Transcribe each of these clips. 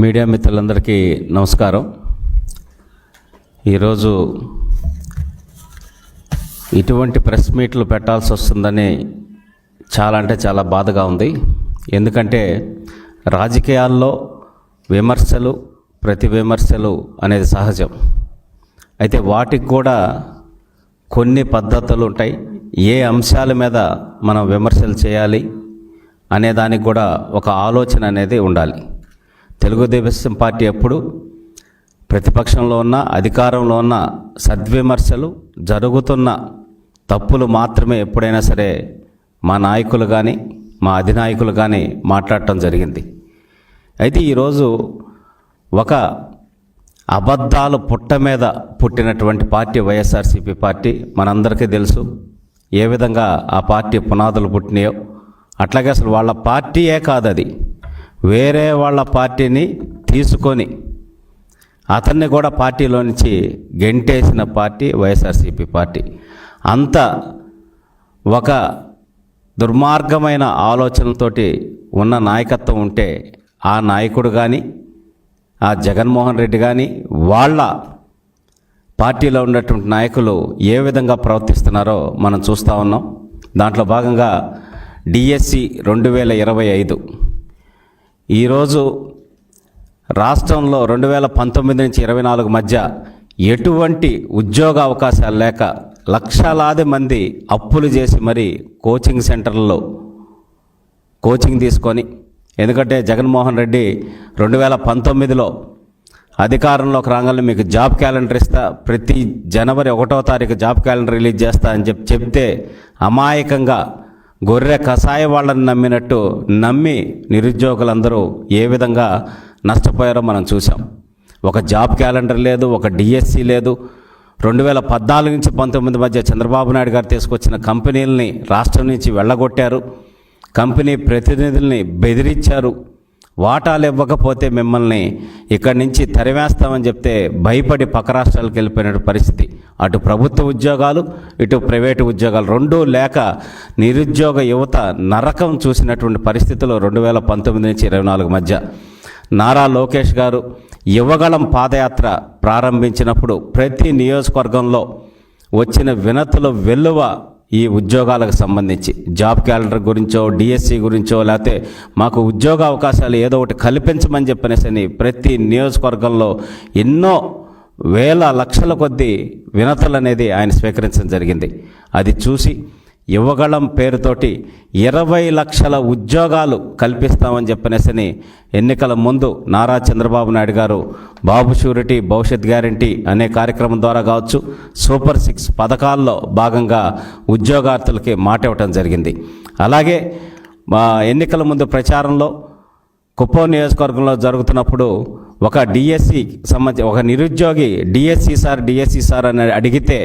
Media మిత్రులందరికీ నమస్కారం. ఈరోజు ఇటువంటి ప్రెస్ మీట్లు పెట్టాల్సి వస్తుందని చాలా బాధగా ఉంది. ఎందుకంటే రాజకీయాల్లో విమర్శలు, ప్రతి విమర్శలు అనేది సహజం. అయితే వాటికి కూడా కొన్ని పద్ధతులు ఉంటాయి. ఏ అంశాల మీద మనం విమర్శలు చేయాలి అనే దానికి కూడా ఒక ఆలోచన అనేది ఉండాలి. తెలుగుదేశం పార్టీ ఎప్పుడు ప్రతిపక్షంలో ఉన్న, అధికారంలో ఉన్న సద్విమర్శలు, జరుగుతున్న తప్పులు మాత్రమే ఎప్పుడైనా సరే మా నాయకులు కానీ మా అధినాయకులు కానీ మాట్లాడటం జరిగింది. అయితే ఈరోజు ఒక అబద్ధాలు పుట్ట మీద పుట్టినటువంటి పార్టీ వైఎస్ఆర్సీపీ పార్టీ. మనందరికీ తెలుసు ఏ విధంగా ఆ పార్టీ పునాదులు పుట్టినాయో. అట్లాగే అసలు వాళ్ళ పార్టీయే కాదు, అది వేరే వాళ్ళ పార్టీని తీసుకొని అతన్ని కూడా పార్టీలో నుంచి గెంటేసిన పార్టీ వైఎస్ఆర్సీపీ పార్టీ. అంత ఒక దుర్మార్గమైన ఆలోచనలతోటి ఉన్న నాయకత్వం ఉంటే ఆ నాయకుడు కానీ, ఆ జగన్మోహన్ రెడ్డి కానీ, వాళ్ళ పార్టీలో ఉన్నటువంటి నాయకులు ఏ విధంగా ప్రవర్తిస్తున్నారో మనం చూస్తూ ఉన్నాం. దాంట్లో భాగంగా డిఎస్సి 2025 ఈరోజు రాష్ట్రంలో 2019 నుంచి 24 మధ్య ఎటువంటి ఉద్యోగ అవకాశాలు లేక లక్షలాది మంది అప్పులు చేసి మరి కోచింగ్ సెంటర్లలో కోచింగ్ తీసుకొని, ఎందుకంటే జగన్మోహన్ రెడ్డి 2019లో అధికారంలోకి రాగానే మీకు జాబ్ క్యాలెండర్ ఇస్తా, ప్రతి జనవరి 1వ తారీఖు జాబ్ క్యాలెండర్ రిలీజ్ చేస్తా అని చెప్తే అమాయకంగా గొర్రె కషాయ వాళ్ళని నమ్మినట్టు నమ్మి నిరుద్యోగులందరూ ఏ విధంగా నష్టపోయారో మనం చూసాం. ఒక జాబ్ క్యాలెండర్ లేదు, ఒక డిఎస్సి లేదు. 2014 నుంచి 19 మధ్య చంద్రబాబు నాయుడు గారు తీసుకొచ్చిన కంపెనీలని రాష్ట్రం నుంచి వెళ్ళగొట్టారు. కంపెనీ ప్రతినిధుల్ని బెదిరించారు. వాటాలు ఇవ్వకపోతే మిమ్మల్ని ఇక్కడి నుంచి తరివేస్తామని చెప్తే భయపడి పక్క రాష్ట్రాలకు వెళ్ళిపోయిన పరిస్థితి. అటు ప్రభుత్వ ఉద్యోగాలు, ఇటు ప్రైవేటు ఉద్యోగాలు రెండూ లేక నిరుద్యోగ యువత నరకం చూసినటువంటి పరిస్థితులు 2019 నుంచి 24 మధ్య. నారా లోకేష్ గారు యువగళం పాదయాత్ర ప్రారంభించినప్పుడు ప్రతి నియోజకవర్గంలో వచ్చిన వినతుల వెల్లువ ఈ ఉద్యోగాలకు సంబంధించి, జాబ్ క్యాలెండర్ గురించో, డిఎస్సి గురించో, లేకపోతే మాకు ఉద్యోగ అవకాశాలు ఏదో ఒకటి కల్పించమని చెప్పనేసని ప్రతి నియోజకవర్గంలో ఎన్నో వేల లక్షల కొద్దీ వినతులు అనేది ఆయన స్వీకరించడం జరిగింది. అది చూసి యువగళం పేరుతోటి 20 లక్షల ఉద్యోగాలు కల్పిస్తామని చెప్పనేసని ఎన్నికల ముందు నారా చంద్రబాబు నాయుడు గారు బాబు షూరిటీ భవిష్యత్ గ్యారంటీ అనే కార్యక్రమం ద్వారా కావచ్చు, సూపర్ 6 పథకాల్లో భాగంగా ఉద్యోగార్థులకి మాట ఇవ్వటం జరిగింది. అలాగే ఎన్నికల ముందు ప్రచారంలో కుప్పం నియోజకవర్గంలో జరుగుతున్నప్పుడు ఒక డిఎస్సి సంబంధించి ఒక నిరుద్యోగి డిఎస్సి సార్ అని అడిగితే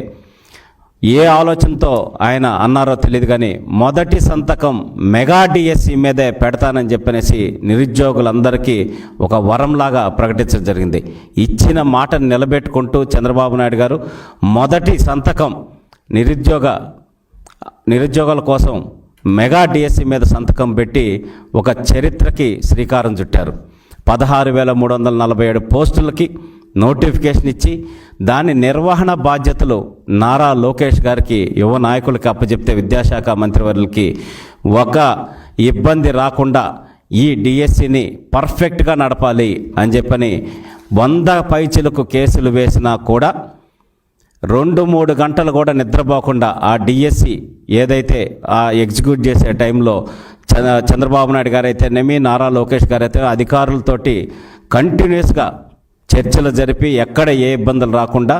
ఏ ఆలోచనతో ఆయన అన్నారో తెలియదు కానీ మొదటి సంతకం మెగా డిఎస్సి మీదే పెడతానని చెప్పనేసి నిరుద్యోగులందరికీ ఒక వరంలాగా ప్రకటించడం జరిగింది. ఇచ్చిన మాటను నిలబెట్టుకుంటూ చంద్రబాబు నాయుడు గారు మొదటి సంతకం నిరుద్యోగుల కోసం మెగా డిఎస్సి మీద సంతకం పెట్టి ఒక చరిత్రకి శ్రీకారం చుట్టారు. 16,347 పోస్టులకి నోటిఫికేషన్ ఇచ్చి దాని నిర్వహణ బాధ్యతలు నారా లోకేష్ గారికి, యువ నాయకులకి అప్పచెప్తే విద్యాశాఖ మంత్రివర్యులకి ఒక ఇబ్బంది రాకుండా ఈ డిఎస్సిని పర్ఫెక్ట్గా నడపాలి అని చెప్పని 100 పైచిలకు కేసులు వేసినా కూడా 2-3 గంటలు కూడా నిద్రపోకుండా ఆ డిఎస్సి ఏదైతే ఆ ఎగ్జిక్యూట్ చేసే టైంలో చంద్రబాబు నాయుడు గారు అయితేనేమి, నారా లోకేష్ గారు అయితే అధికారులతోటి కంటిన్యూస్గా చర్చలు జరిపి ఎక్కడ ఏ ఇబ్బందులు రాకుండా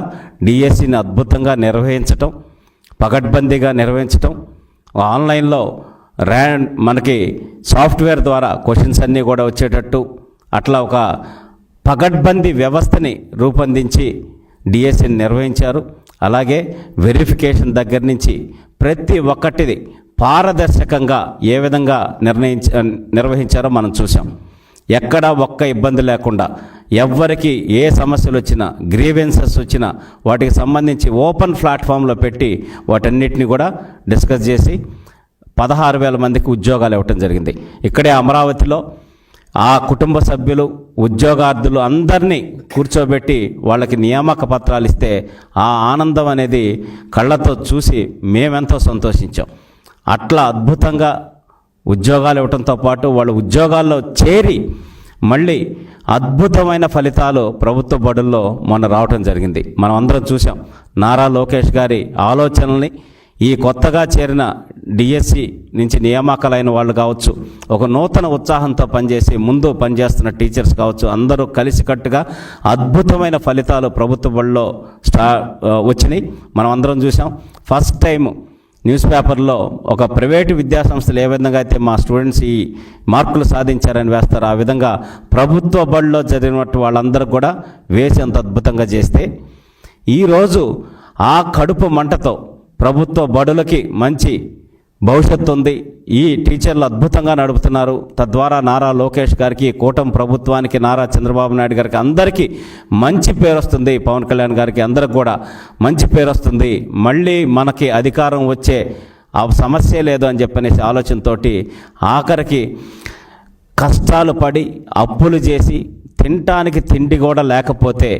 డిఎస్సిని అద్భుతంగా నిర్వహించటం, పకడ్బందీగా నిర్వహించటం, ఆన్లైన్లో మనకి సాఫ్ట్వేర్ ద్వారా క్వశ్చన్స్ అన్నీ కూడా వచ్చేటట్టు అట్లా ఒక పకడ్బందీ వ్యవస్థని రూపొందించి డిఎస్సిని నిర్వహించారు. అలాగే వెరిఫికేషన్ దగ్గర నుంచి ప్రతి ఒక్కటిది పారదర్శకంగా ఏ విధంగా నిర్వహించారో మనం చూసాం. ఎక్కడ ఒక్క ఇబ్బంది లేకుండా ఎవ్వరికి ఏ సమస్యలు వచ్చినా, గ్రీవెన్సెస్ వచ్చినా వాటికి సంబంధించి ఓపెన్ ప్లాట్ఫామ్లో పెట్టి వాటన్నిటిని కూడా డిస్కస్ చేసి 16,000 మందికి ఉద్యోగాలు ఇవ్వటం జరిగింది. ఇక్కడే అమరావతిలో ఆ కుటుంబ సభ్యులు ఉద్యోగార్థులు అందరినీ కూర్చోబెట్టి వాళ్ళకి నియామక పత్రాలు ఇస్తే ఆ ఆనందం అనేది కళ్ళతో చూసి మేమెంతో సంతోషించాం. అట్లా అద్భుతంగా ఉద్యోగాలు ఇవ్వడంతో పాటు వాళ్ళు ఉద్యోగాల్లో చేరి మళ్ళీ అద్భుతమైన ఫలితాలు ప్రభుత్వ బడుల్లో మొన్న రావటం జరిగింది. మనం అందరం చూసాం. నారా లోకేష్ గారి ఆలోచనల్ని ఈ కొత్తగా చేరిన డిఎస్సి నుంచి నియామకాలైన వాళ్ళు కావచ్చు, ఒక నూతన ఉత్సాహంతో పనిచేసి ముందు పనిచేస్తున్న టీచర్స్ కావచ్చు, అందరూ కలిసికట్టుగా అద్భుతమైన ఫలితాలు ప్రభుత్వ బడిలో వచ్చినాయి. మనం అందరం చూసాం. ఫస్ట్ టైం న్యూస్ పేపర్లో ఒక ప్రైవేటు విద్యాసంస్థలు ఏ విధంగా అయితే మా స్టూడెంట్స్ ఈ మార్కులు సాధించారని వేస్తారు, ఆ విధంగా ప్రభుత్వ బడిలో చదివినట్టు వాళ్ళందరూ కూడా వేసి అంత అద్భుతంగా చేస్తే ఈరోజు ఆ కడుపు మంటతో ప్రభుత్వ బడులకి మంచి భవిష్యత్తు ఉంది, ఈ టీచర్లు అద్భుతంగా నడుపుతున్నారు, తద్వారా నారా లోకేష్ గారికి, కూటమి ప్రభుత్వానికి, నారా చంద్రబాబు నాయుడు గారికి అందరికీ మంచి పేరు వస్తుంది, పవన్ కళ్యాణ్ గారికి అందరికి కూడా మంచి పేరు వస్తుంది, మళ్ళీ మనకి అధికారం వచ్చే ఆ సమస్య లేదు అని చెప్పనేసి ఆలోచనతోటి ఆఖరికి కష్టాలు పడి అప్పులు చేసి తినటానికి తిండి కూడా లేకపోతే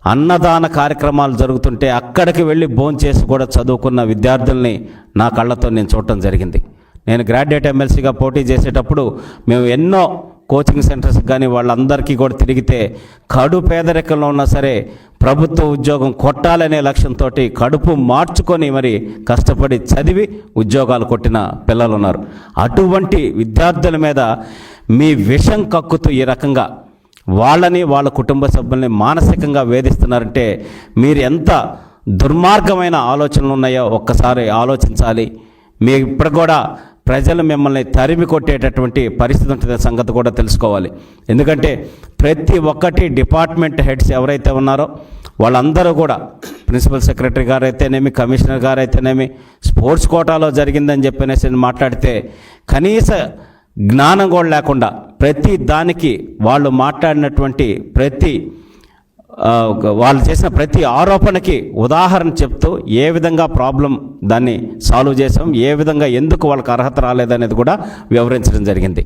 అన్నదాన కార్యక్రమాలు జరుగుతుంటే అక్కడికి వెళ్ళి భోంచేసి కూడా చదువుకున్న విద్యార్థుల్ని నా కళ్ళతో నేను చూడటం జరిగింది. నేను గ్రాడ్యుయేట్ ఎమ్మెల్సీగా పోటీ చేసేటప్పుడు మేము ఎన్నో కోచింగ్ సెంటర్స్ కానీ వాళ్ళందరికీ కూడా తిరిగితే కడు పేదరికంలో ఉన్నా సరే ప్రభుత్వ ఉద్యోగం కొట్టాలనే లక్ష్యంతో కడుపు మార్చుకొని మరి కష్టపడి చదివి ఉద్యోగాలు కొట్టిన పిల్లలు ఉన్నారు. అటువంటి విద్యార్థుల మీద మీ విషం కక్కుతూ ఈ రకంగా వాళ్ళని వాళ్ళ కుటుంబ సభ్యుల్ని మానసికంగా వేధిస్తున్నారంటే మీరు ఎంత దుర్మార్గమైన ఆలోచనలు ఉన్నాయో ఒక్కసారి ఆలోచించాలి. మీ ఇప్పుడు కూడా ప్రజలు మిమ్మల్ని తరిమి కొట్టేటటువంటి పరిస్థితి ఉంటుంది సంగతి కూడా తెలుసుకోవాలి. ఎందుకంటే ప్రతి ఒక్కటి డిపార్ట్మెంట్ హెడ్స్ ఎవరైతే ఉన్నారో వాళ్ళందరూ కూడా ప్రిన్సిపల్ సెక్రటరీ గారు అయితేనేమి, కమిషనర్ గారు అయితేనేమి, స్పోర్ట్స్ కోటాలో జరిగిందని చెప్పనేసి మాట్లాడితే కనీస జ్ఞానం కూడా లేకుండా ప్రతి దానికి వాళ్ళు మాట్లాడినటువంటి వాళ్ళు చేసిన ప్రతి ఆరోపణకి ఉదాహరణ చెప్తూ ఏ విధంగా ప్రాబ్లం దాన్ని సాల్వ్ చేసాం, ఏ విధంగా ఎందుకు వాళ్ళకి అర్హత రాలేదనేది కూడా వివరించడం జరిగింది.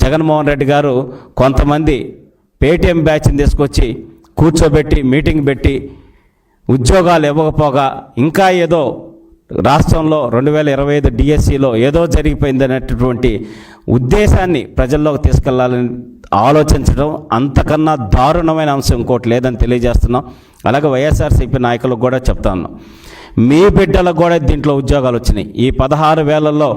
జగన్మోహన్ రెడ్డి గారు కొంతమంది పేటీఎం బ్యాచ్ని తీసుకొచ్చి కూర్చోబెట్టి మీటింగ్ పెట్టి ఉద్యోగాలు ఇవ్వకపోగా ఇంకా ఏదో రాష్ట్రంలో 2025 డిఎస్సిలో ఏదో జరిగిపోయిందనేటటువంటి ఉద్దేశాన్ని ప్రజల్లోకి తీసుకెళ్లాలని ఆలోచించడం అంతకన్నా దారుణమైన అంశం ఇంకోటి లేదని తెలియజేస్తున్నాం. అలాగే వైఎస్ఆర్సీపీ నాయకులకు కూడా చెప్తా ఉన్నాం, మీ బిడ్డలకు కూడా దీంట్లో ఉద్యోగాలు వచ్చినాయి. ఈ 16,000లో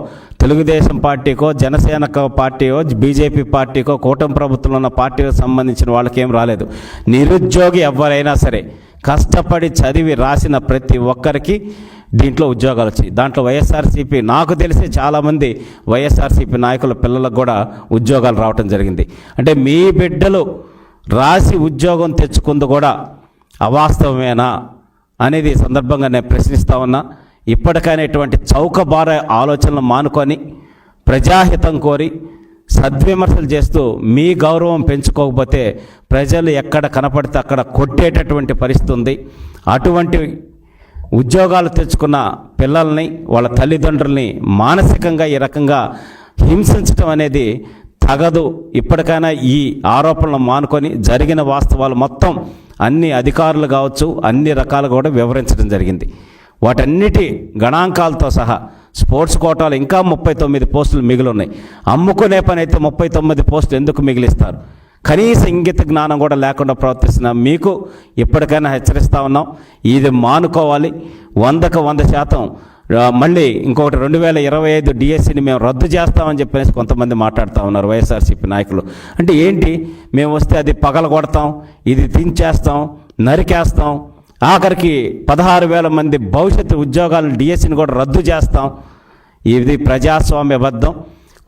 తెలుగుదేశం పార్టీకో, జనసేన పార్టీయో, బీజేపీ పార్టీకో, కూటమి ప్రభుత్వంలో ఉన్న పార్టీలకు సంబంధించిన వాళ్ళకేం రాలేదు. నిరుద్యోగి ఎవరైనా సరే కష్టపడి చదివి రాసిన ప్రతి ఒక్కరికి దీంట్లో ఉద్యోగాలు వచ్చాయి. దాంట్లో వైఎస్ఆర్సీపీ నాకు తెలిసి చాలామంది వైఎస్ఆర్సీపీ నాయకుల పిల్లలకు కూడా ఉద్యోగాలు రావటం జరిగింది. అంటే మీ బిడ్డలు రాసి ఉద్యోగం తెచ్చుకుంది కూడా అవాస్తవమేనా అనేది సందర్భంగా నేను ప్రశ్నిస్తా ఉన్నా. ఇప్పటికైనా ఇటువంటి చౌకబార ఆలోచనలు మానుకొని ప్రజాహితం కోరి సద్విమర్శలు చేస్తూ మీ గౌరవం పెంచుకోకపోతే ప్రజలు ఎక్కడ కనపడితే అక్కడ కొట్టేటటువంటి పరిస్థితి ఉంది. అటువంటి ఉద్యోగాలు తెచ్చుకున్న పిల్లల్ని, వాళ్ళ తల్లిదండ్రుల్ని మానసికంగా ఈ రకంగా హింసించడం అనేది తగదు. ఇప్పటికైనా ఈ ఆరోపణలు మానుకొని జరిగిన వాస్తవాలు మొత్తం అన్ని అధికారులు కావచ్చు అన్ని రకాలు కూడా వివరించడం జరిగింది. వాటన్నిటి గణాంకాలతో సహా స్పోర్ట్స్ కోటాలు ఇంకా 39 పోస్టులు మిగిలి ఉన్నాయి. అమ్ముకునే పని అయితే 39 పోస్టులు ఎందుకు మిగిలిస్తారు? కనీస ఇంగిత జ్ఞానం కూడా లేకుండా ప్రవర్తిస్తున్న మీకు ఇప్పటికైనా హెచ్చరిస్తూ ఉన్నాం, ఇది మానుకోవాలి. 100కు 100% మళ్ళీ ఇంకొకటి 2025 డిఎస్సిని మేము రద్దు చేస్తామని చెప్పేసి కొంతమంది మాట్లాడుతూ ఉన్నారు వైఎస్ఆర్సీపీ నాయకులు. అంటే ఏంటి, మేము వస్తే అది పగలగొడతాం, ఇది దించేస్తాం, నరికేస్తాం, ఆఖరికి 16,000 మంది భవిష్యత్తు ఉద్యోగాలు డిఎస్సిని కూడా రద్దు చేస్తాం. ఇది ప్రజాస్వామ్యబద్ధం.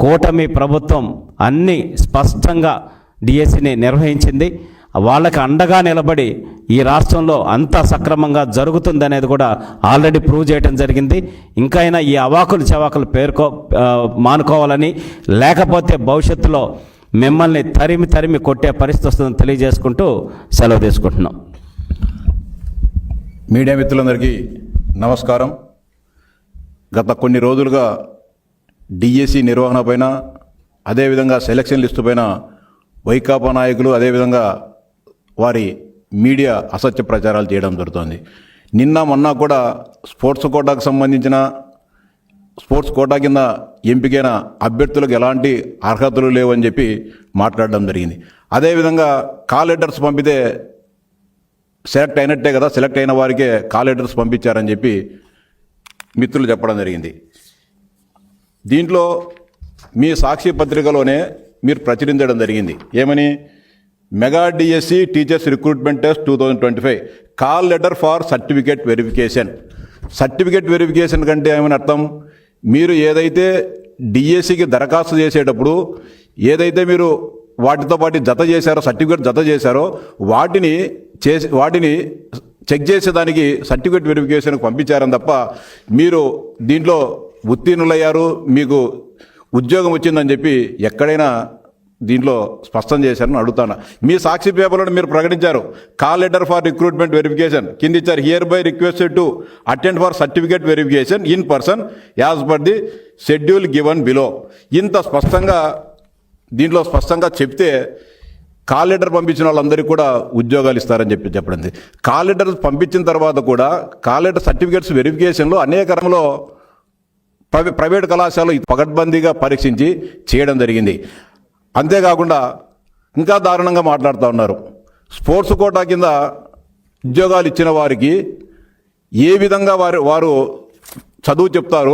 కూటమి ప్రభుత్వం అన్ని స్పష్టంగా డిఎస్సిని నిర్వహించింది. వాళ్ళకి అండగా నిలబడి ఈ రాష్ట్రంలో అంతా సక్రమంగా జరుగుతుందనేది కూడా ఆల్రెడీ ప్రూవ్ చేయడం జరిగింది. ఇంకైనా ఈ అవాకులు చవాకులు మానుకోవాలని, లేకపోతే భవిష్యత్తులో మిమ్మల్ని తరిమి కొట్టే పరిస్థితి వస్తుందని తెలియజేసుకుంటూ సెలవు తీసుకుంటున్నాం. మీడియా మిత్రులందరికీ నమస్కారం. గత కొన్ని రోజులుగా డిఎస్సి నిర్వహణ పైన, అదేవిధంగా సెలక్షన్ లిస్టు పైన వైకాపా నాయకులు అదేవిధంగా వారి మీడియా అసత్య ప్రచారాలు చేయడం జరుగుతుంది. నిన్న మొన్న కూడా స్పోర్ట్స్ కోటాకు సంబంధించిన స్పోర్ట్స్ కోటా కింద ఎంపికైన అభ్యర్థులకు ఎలాంటి అర్హతలు లేవని చెప్పి మాట్లాడడం జరిగింది. అదేవిధంగా కాల్ లెటర్స్ పంపితే సెలెక్ట్ అయినట్టే కదా, సెలెక్ట్ అయిన వారికే కాల్ లెటర్స్ పంపించారని చెప్పి మిత్రులు చెప్పడం జరిగింది. దీంట్లో మీ సాక్షి పత్రికలోనే మీరు ప్రచురించడం జరిగింది. ఏమని? Mega DSC teachers recruitment test 2025 call letter for certificate verification. Certificate verification కంటే ఏమని అర్థం? మీరు ఏదైతే డిఎస్సికి దరఖాస్తు చేసేటప్పుడు ఏదైతే మీరు వాటితో పాటు జత చేశారో, సర్టిఫికేట్ జత చేశారో వాటిని చెక్ చేసేదానికి సర్టిఫికేట్ వెరిఫికేషన్కి పంపించారని తప్ప మీరు దీంట్లో ఉత్తీర్ణులయ్యారు, మీకు ఉద్యోగం వచ్చిందని చెప్పి ఎక్కడైనా దీంట్లో స్పష్టం చేశారని అడుగుతాను. మీ సాక్షి పేపర్లో మీరు ప్రకటించారు call letter for recruitment verification కింద ఇచ్చారు, here by requested to attend for certificate verification in person as per the schedule given below. ఇంత స్పష్టంగా దీంట్లో స్పష్టంగా చెప్తే కాల్ లెటర్ పంపించిన వాళ్ళందరికీ కూడా ఉద్యోగాలు ఇస్తారని చెప్పడం. కాల్ లెటర్ పంపించిన తర్వాత కూడా కాల్ లెటర్ సర్టిఫికేట్స్ వెరిఫికేషన్లో అనేక రంగంలో ప్రైవేట్ కళాశాలలో పకడ్బందీగా పరీక్షించి చేయడం జరిగింది. అంతేకాకుండా ఇంకా దారుణంగా మాట్లాడుతూ ఉన్నారు. స్పోర్ట్స్ కోటా కింద ఉద్యోగాలు ఇచ్చిన వారికి ఏ విధంగా వారు చదువు చెప్తారు,